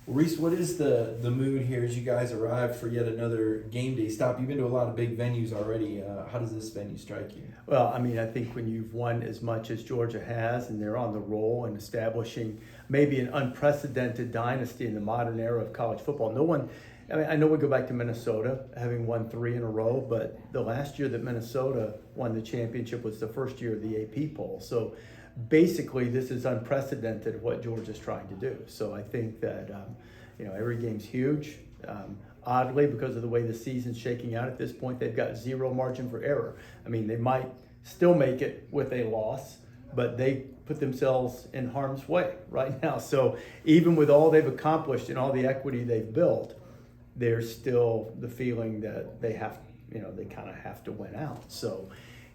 Rece, what is the mood here as you guys arrive for yet another game day stop? You've been to a lot of big venues already. How does this venue strike you? Well, I mean, I think when you've won as much as Georgia has and they're on the roll and establishing maybe an unprecedented dynasty in the modern era of college football, no one, I mean, I know we go back to Minnesota having won 3 in a row, but the last year that Minnesota won the championship was the first year of the AP poll. So basically, this is unprecedented what Georgia's trying to do. So I think that, every game's huge. Oddly, because of the way the season's shaking out at this point, they've got zero margin for error. I mean, they might still make it with a loss, but they put themselves in harm's way right now. So even with all they've accomplished and all the equity they've built, there's still the feeling that they have, they kind of have to win out. So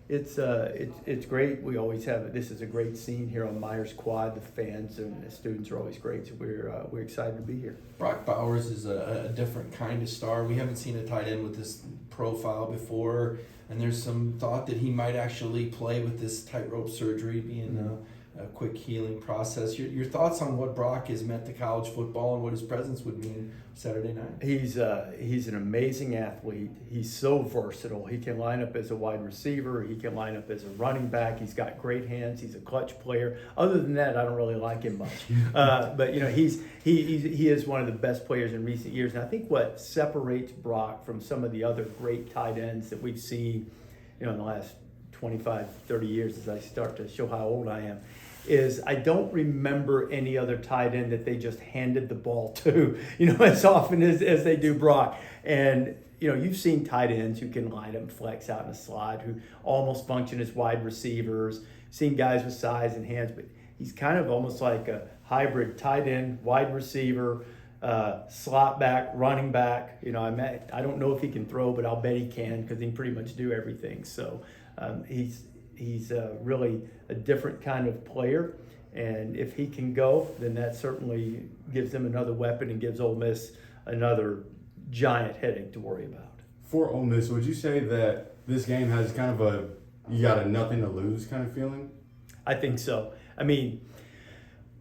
it's great. We always have, this is a great scene here on Myers Quad. The fans and the students are always great, so we're excited to be here. Brock Bowers is a different kind of star. We haven't seen a tight end with this profile before, and there's some thought that he might actually play with this tightrope surgery being a quick healing process. Your thoughts on what Brock has meant to college football and what his presence would mean Saturday night? He's an amazing athlete. He's so versatile. He can line up as a wide receiver. He can line up as a running back. He's got great hands. He's a clutch player. Other than that, I don't really like him much. But he is one of the best players in recent years. And I think what separates Brock from some of the other great tight ends that we've seen, in the last 25, 30 years, as I start to show how old I am, is I don't remember any other tight end that they just handed the ball to, as often as they do Brock. And, you've seen tight ends who can line up and flex out in a slot, who almost function as wide receivers, seen guys with size and hands, but he's kind of almost like a hybrid tight end, wide receiver, slot back, running back. I don't know if he can throw, but I'll bet he can because he can pretty much do everything. So he's really a different kind of player, and if he can go, then that certainly gives them another weapon and gives Ole Miss another giant headache to worry about. For Ole Miss, would you say that this game has kind of you got a nothing to lose kind of feeling? I think so. I mean,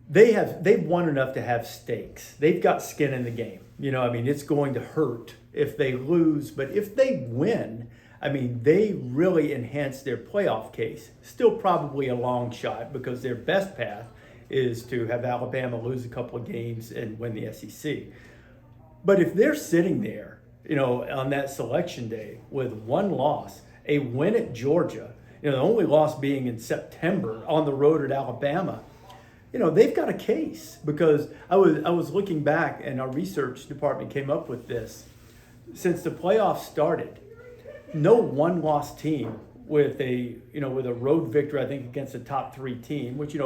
they've won enough to have stakes. They've got skin in the game. It's going to hurt if they lose, but if they win, they really enhance their playoff case. Still probably a long shot because their best path is to have Alabama lose a couple of games and win the SEC. But if they're sitting there, on that selection day with one loss, a win at Georgia, the only loss being in September on the road at Alabama, they've got a case. Because I was looking back and our research department came up with this. Since the playoffs started, no one-loss team with a road victory, I think, against a top 3 team, which,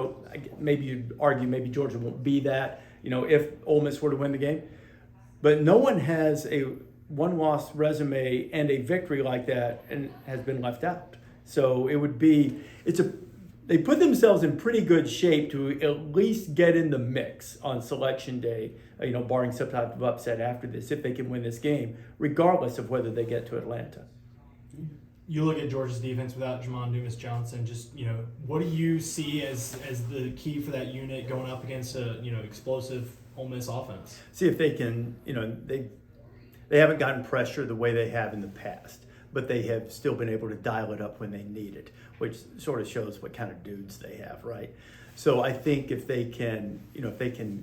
maybe you'd argue maybe Georgia won't be that, if Ole Miss were to win the game. But no one has a one-loss resume and a victory like that and has been left out. So they put themselves in pretty good shape to at least get in the mix on selection day, barring some type of upset after this, if they can win this game, regardless of whether they get to Atlanta. You look at Georgia's defense without Jamon Dumas-Johnson. Just what do you see as the key for that unit going up against a explosive Ole Miss offense? See if they can. They haven't gotten pressure the way they have in the past, but they have still been able to dial it up when they need it, which sort of shows what kind of dudes they have, right? So I think if they can,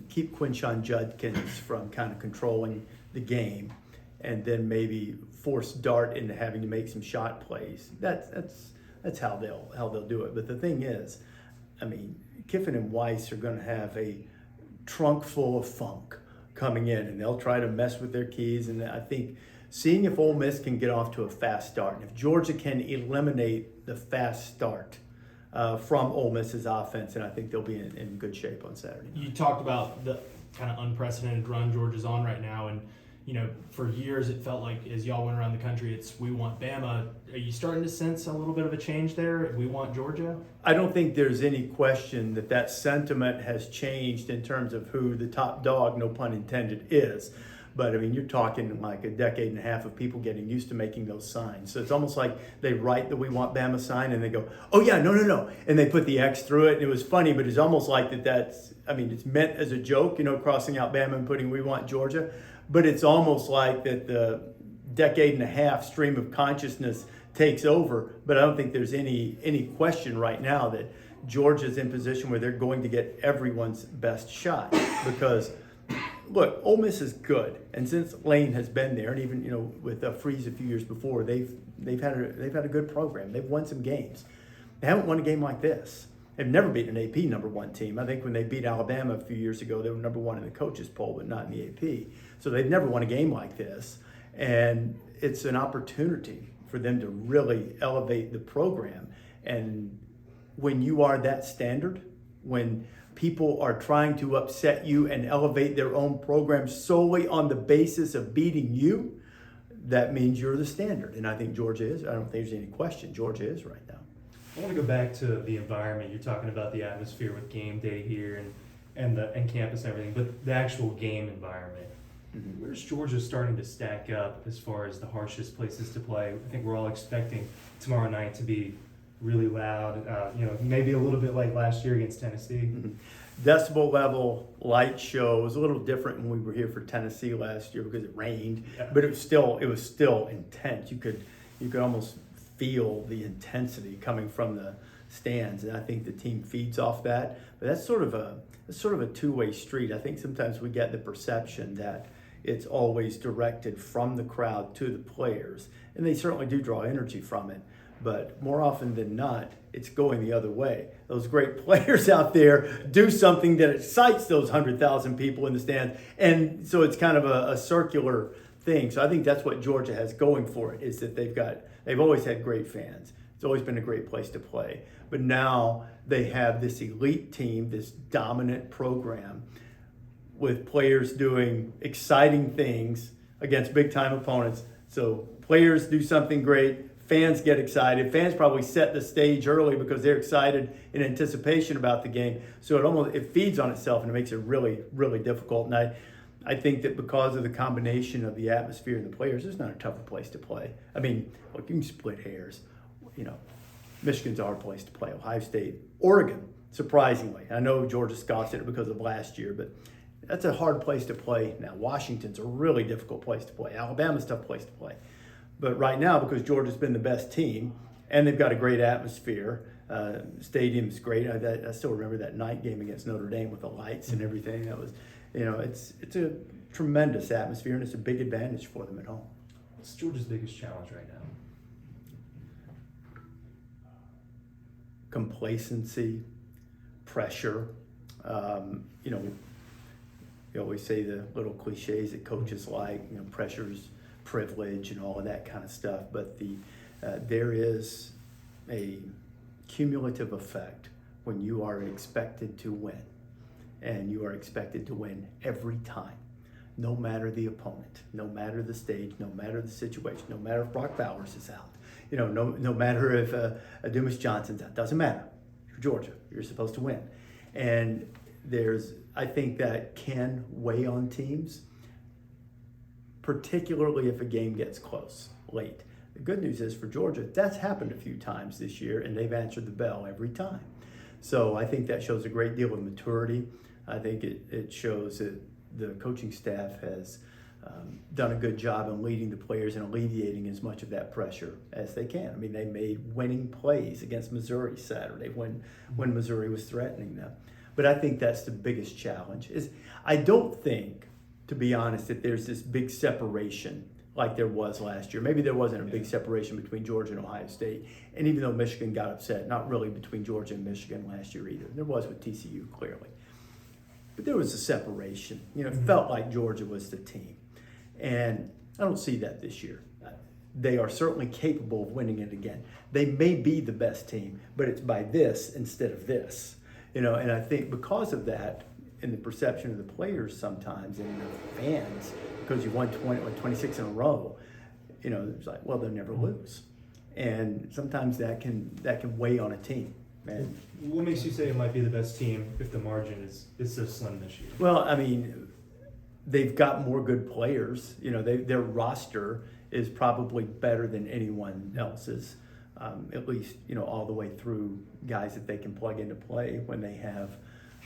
keep Quinshon Judkins from kind of controlling the game, and then maybe force Dart into having to make some shot plays. That's how they'll do it. But the thing is, Kiffin and Weiss are going to have a trunk full of funk coming in, and they'll try to mess with their keys. And I think seeing if Ole Miss can get off to a fast start, and if Georgia can eliminate the fast start from Ole Miss's offense, and I think they'll be in good shape on Saturday night. You talked about the kind of unprecedented run Georgia's on right now, and for years it felt like as y'all went around the country, it's we want Bama. Are you starting to sense a little bit of a change there? We want Georgia? I don't think there's any question that sentiment has changed in terms of who the top dog, no pun intended, is. But I mean, you're talking like a decade and a half of people getting used to making those signs. So it's almost like they write the "We Want Bama" sign and they go, "Oh yeah, no," and they put the X through it. And it was funny, but it's almost like that's. I mean, it's meant as a joke, crossing out Bama and putting "We Want Georgia," but it's almost like that the decade and a half stream of consciousness takes over. But I don't think there's any question right now that Georgia's in position where they're going to get everyone's best shot because. Look, Ole Miss is good, and since Lane has been there, and even with Freeze a few years before, they've had a good program. They've won some games. They haven't won a game like this. They've never beaten an AP number one team. I think when they beat Alabama a few years ago, they were number one in the coaches poll, but not in the AP. So they've never won a game like this, and it's an opportunity for them to really elevate the program. And when you are that standard, when people are trying to upset you and elevate their own program solely on the basis of beating you, that means you're the standard. And I think Georgia is. I don't think there's any question. Georgia is right now. I want to go back to the environment. You're talking about the atmosphere with game day here and campus and everything, but the actual game environment. Mm-hmm. Where's Georgia starting to stack up as far as the harshest places to play? I think we're all expecting tomorrow night to be really loud, maybe a little bit like last year against Tennessee. Mm-hmm. Decibel level light show was a little different when we were here for Tennessee last year because it rained, but it was still intense. You could almost feel the intensity coming from the stands, and I think the team feeds off that. But that's sort of a two-way street. I think sometimes we get the perception that it's always directed from the crowd to the players, and they certainly do draw energy from it. But more often than not, it's going the other way. Those great players out there do something that excites those 100,000 people in the stands. And so it's kind of a circular thing. So I think that's what Georgia has going for it, is that they've always had great fans. It's always been a great place to play. But now they have this elite team, this dominant program with players doing exciting things against big-time opponents. So players do something great. Fans get excited. Fans probably set the stage early because they're excited in anticipation about the game. So it feeds on itself and it makes it really, really difficult. And I think that because of the combination of the atmosphere and the players, it's not a tougher place to play. I mean, look, you can split hairs. Michigan's a hard place to play. Ohio State, Oregon, surprisingly. I know Georgia scoffed at it because of last year, but that's a hard place to play. Now, Washington's a really difficult place to play. Alabama's a tough place to play. But right now, because Georgia's been the best team, and they've got a great atmosphere, stadium's great. I still remember that night game against Notre Dame with the lights and everything. That was, it's a tremendous atmosphere, and it's a big advantage for them at home. What's Georgia's biggest challenge right now? Complacency, pressure. You always say the little cliches that coaches like, pressure's privilege and all of that kind of stuff, but there is a cumulative effect when you are expected to win, and you are expected to win every time, no matter the opponent, no matter the stage, no matter the situation, no matter if Brock Bowers is out, no matter if Dumas Johnson's out, doesn't matter. You're Georgia, you're supposed to win. And I think that can weigh on teams, particularly if a game gets close late. The good news is for Georgia, that's happened a few times this year, and they've answered the bell every time. So I think that shows a great deal of maturity. I think it shows that the coaching staff has done a good job in leading the players and alleviating as much of that pressure as they can. I mean, they made winning plays against Missouri Saturday when Missouri was threatening them. But I think that's the biggest challenge. I don't think, to be honest, that there's this big separation like there was last year. Maybe there wasn't a big separation between Georgia and Ohio State. And even though Michigan got upset, not really between Georgia and Michigan last year either. There was with TCU, clearly. But there was a separation. It felt like Georgia was the team. And I don't see that this year. They are certainly capable of winning it again. They may be the best team, but it's by this instead of this. And I think because of that, in the perception of the players sometimes and the fans, because you won 26 in a row, it's like, well, they'll never lose. And sometimes that can weigh on a team. And What makes you say it might be the best team if the margin is so slim this year? well, I mean, they've got more good players. You know, their roster is probably better than anyone else's, at least, you know, all the way through guys that they can plug into play when they have,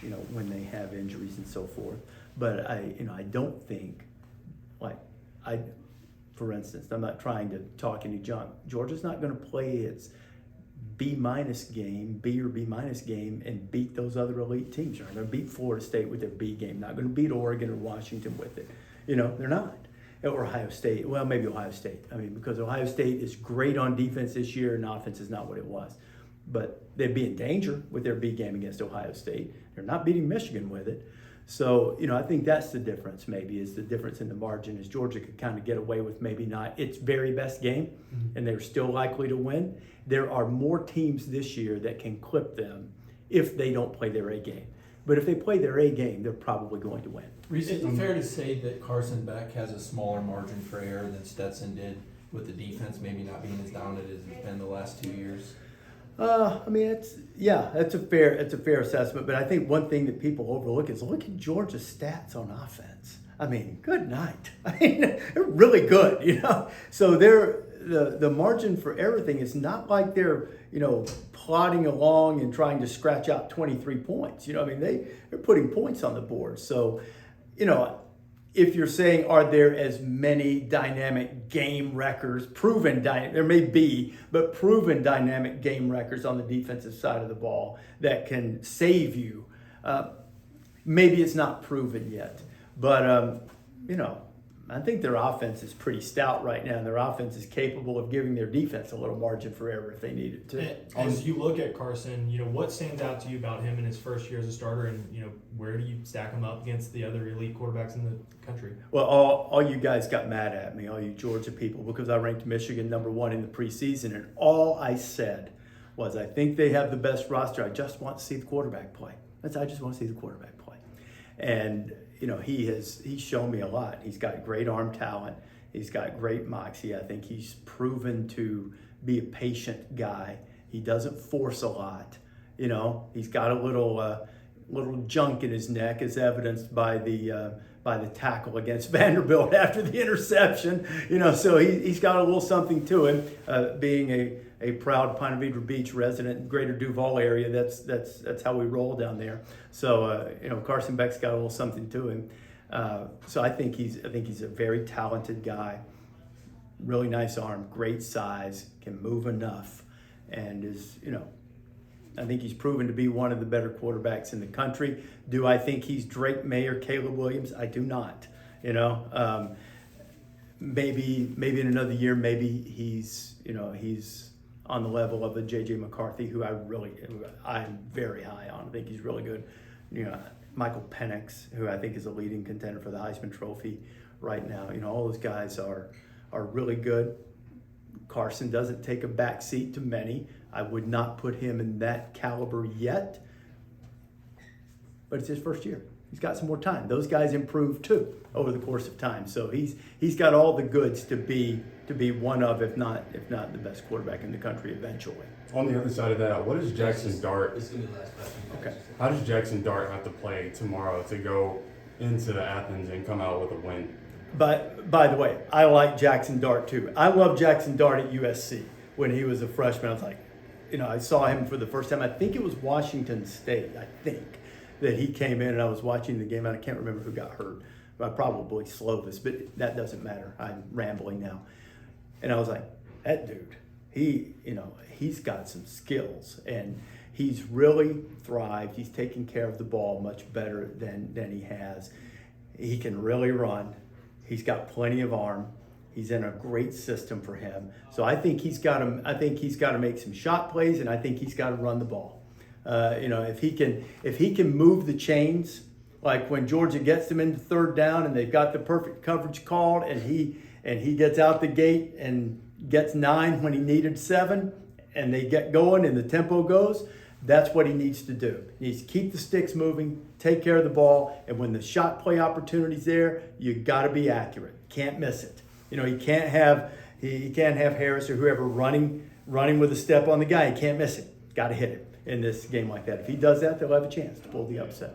you know, when they have injuries and so forth. But I don't think, for instance, I'm not trying to talk any junk. Georgia's not going to play its B- game, B or B- game, and beat those other elite teams. They're not going to beat Florida State with their B game. Not going to beat Oregon or Washington with it. You know, they're not. Or Ohio State. Well, maybe Ohio State. I mean, because Ohio State is great on defense this year, and offense is not what it was. But they'd be in danger with their B game against Ohio State. They're not beating Michigan with it. So, you know, I think that's the difference, maybe, is the difference in the margin, is Georgia could kind of get away with maybe not its very best game, and they're still likely to win. There are more teams this year that can clip them if they don't play their A game. But if they play their A game, they're probably going to win. Is it fair to say that Carson Beck has a smaller margin for error than Stetson did with the defense maybe not being as down as it's been the last 2 years? I mean, that's a fair assessment. But I think one thing that people overlook is look at Georgia's stats on offense. I mean, good night. I mean, they're really good, you know. So the margin for everything is not like they're, you know, plodding along and trying to scratch out 23 points. You know, I mean, they're putting points on the board. So, you know, if you're saying, are there as many dynamic game wreckers, there may be, but proven dynamic game wreckers on the defensive side of the ball that can save you? Maybe it's not proven yet, but, you know, I think their offense is pretty stout right now, and their offense is capable of giving their defense a little margin for error if they need it to. As you look at Carson, you know, what stands out to you about him in his first year as a starter, and, you know, where do you stack him up against the other elite quarterbacks in the country? Well, all you guys got mad at me, all you Georgia people, because I ranked Michigan #1 in the preseason, and all I said was I think they have the best roster. I just want to see the quarterback play. I just want to see the quarterback play. And you know, he's shown me a lot. He's got great arm talent. He's got great moxie. I think he's proven to be a patient guy. He doesn't force a lot. You know, he's got a little junk in his neck, as evidenced by the tackle against Vanderbilt after the interception. You know, so he's got a little something to him. Being a proud Ponte Vedra Beach resident, Greater Duval area, that's how we roll down there. So you know, Carson Beck's got a little something to him. So I think he's a very talented guy. Really nice arm, great size, can move enough, and is, you know, I think he's proven to be one of the better quarterbacks in the country. Do I think he's Drake May or Caleb Williams? I do not. You know, maybe in another year, maybe he's on the level of a J.J. McCarthy, who I'm very high on. I think he's really good. You know, Michael Penix, who I think is a leading contender for the Heisman Trophy right now. You know, all those guys are really good. Carson doesn't take a back seat to many. I would not put him in that caliber yet, but it's his first year. He's got some more time. Those guys improve too over the course of time. So he's got all the goods to be one of, if not the best quarterback in the country eventually. On the other side of that, what is Jackson Dart? This is gonna be the last question. Okay. How does Jackson Dart have to play tomorrow to go into Athens and come out with a win? But by the way, I like Jackson Dart too. I love Jackson Dart at USC when he was a freshman. I was like, you know, I saw him for the first time. I think it was Washington State. I think that he came in and I was watching the game and I can't remember who got hurt. Probably Slovis, but that doesn't matter. I'm rambling now. And I was like, that dude, he's got some skills and he's really thrived. He's taken care of the ball much better than he has. He can really run. He's got plenty of arm. He's in a great system for him. So I think he's got to make some shot plays, and I think he's got to run the ball. You know, if he can move the chains, like when Georgia gets them into third down and they've got the perfect coverage called, and he gets out the gate and gets 9 when he needed 7, and they get going and the tempo goes. That's what he needs to do. He needs to keep the sticks moving, take care of the ball, and when the shot play opportunity's there, you got to be accurate. Can't miss it. You know, he can't have Harris or whoever running with a step on the guy. He can't miss it. Got to hit it in this game like that. If he does that, they'll have a chance to pull the upset.